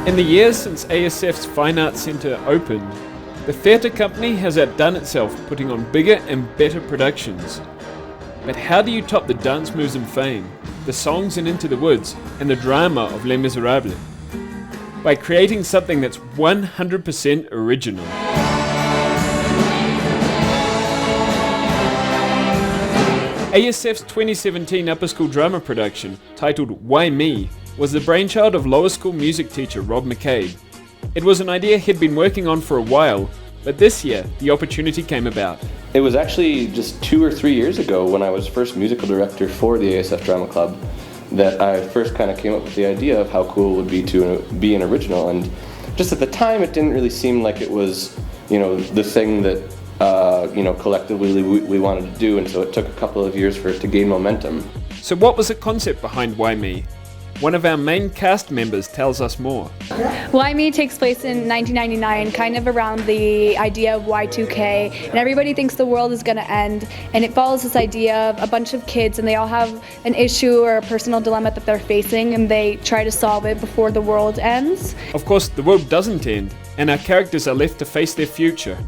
In the years since ASF's Fine Arts Centre opened, the theatre company has outdone itself putting on bigger and better productions. But how do you top the dance moves and fame, the songs in Into the Woods, and the drama of Les Miserables? By creating something that's 100% original. ASF's 2017 upper school drama production, titled Why Me, was the brainchild of lower school music teacher Rob McCabe. It was an idea he'd been working on for a while, but this year the opportunity came about. It was actually just 2 or 3 years ago when I was first musical director for the ASF Drama Club that I first kind of came up with the idea of how cool it would be to be an original. And just at the time it didn't really seem like it was, the thing that collectively we wanted to do, and so it took a couple of years for it to gain momentum. So what was the concept behind Why Me? One of our main cast members tells us more. Why Me takes place in 1999, kind of around the idea of Y2K, and everybody thinks the world is going to end, and it follows this idea of a bunch of kids, and they all have an issue or a personal dilemma that they're facing, and they try to solve it before the world ends. Of course, the world doesn't end, and our characters are left to face their future.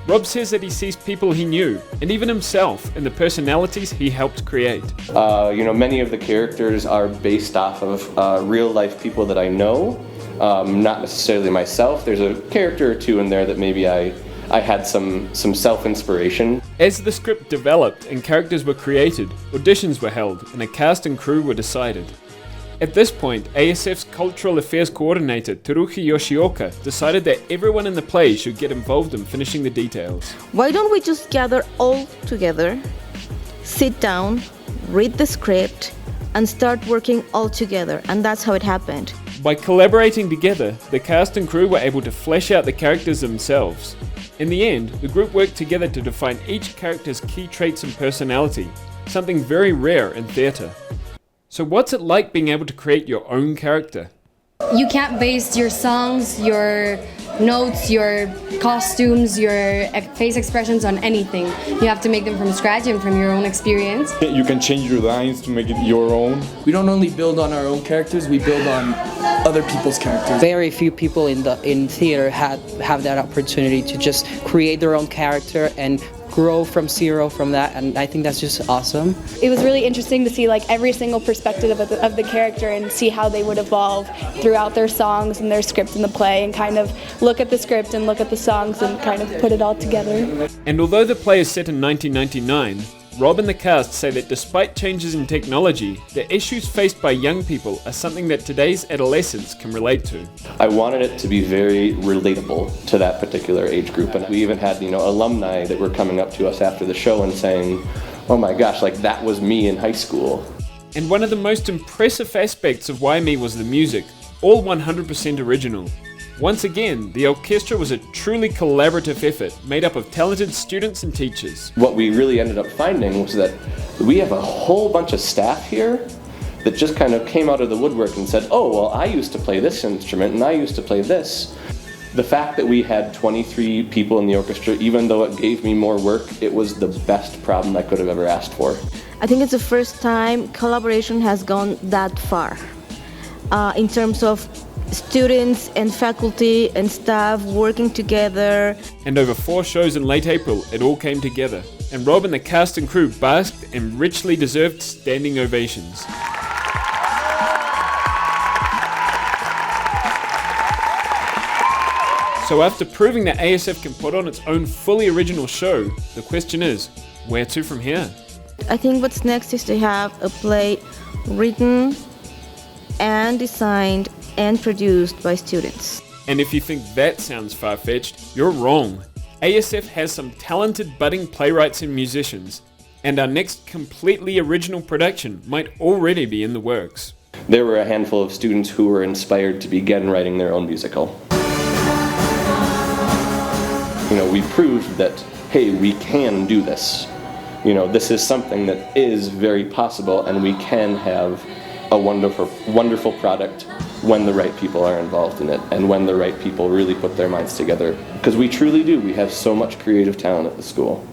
Rob says that he sees people he knew, and even himself, in the personalities he helped create. Many of the characters are based off of real-life people that I know, not necessarily myself. There's a character or two in there that maybe I had some self-inspiration. As the script developed and characters were created, auditions were held, and a cast and crew were decided. At this point, ASF's Cultural Affairs Coordinator, Teruji Yoshioka, decided that everyone in the play should get involved in finishing the details. Why don't we just gather all together, sit down, read the script, and start working all together? And that's how it happened. By collaborating together, the cast and crew were able to flesh out the characters themselves. In the end, the group worked together to define each character's key traits and personality, something very rare in theatre. So what's it like being able to create your own character? You can't base your songs, your notes, your costumes, your face expressions on anything. You have to make them from scratch and from your own experience. You can change your lines to make it your own. We don't only build on our own characters, we build on other people's characters. Very few people in theater have that opportunity to just create their own character and grow from zero from that, and I think that's just awesome. It was really interesting to see every single perspective of the character and see how they would evolve throughout their songs and their script in the play, and kind of look at the script and look at the songs and kind of put it all together. And although the play is set in 1999, Rob and the cast say that despite changes in technology, the issues faced by young people are something that today's adolescents can relate to. I wanted it to be very relatable to that particular age group, and we even had alumni that were coming up to us after the show and saying, "Oh my gosh, that was me in high school." And one of the most impressive aspects of Why Me was the music, all 100% original. Once again, the orchestra was a truly collaborative effort made up of talented students and teachers. What we really ended up finding was that we have a whole bunch of staff here that just kind of came out of the woodwork and said, "Oh, well, I used to play this instrument and I used to play this." The fact that we had 23 people in the orchestra, even though it gave me more work, it was the best problem I could have ever asked for. I think it's the first time collaboration has gone that far in terms of students and faculty and staff working together. And over 4 shows in late April, it all came together. And Rob and the cast and crew basked in richly deserved standing ovations. So after proving that ASF can put on its own fully original show, the question is, where to from here? I think what's next is to have a play written and designed and produced by students. And if you think that sounds far-fetched, you're wrong. ASF has some talented budding playwrights and musicians, and our next completely original production might already be in the works. There were a handful of students who were inspired to begin writing their own musical. We proved that, hey, we can do this. This is something that is very possible, and we can have a wonderful product when the right people are involved in it and when the right people really put their minds together. Because we truly do. We have so much creative talent at the school.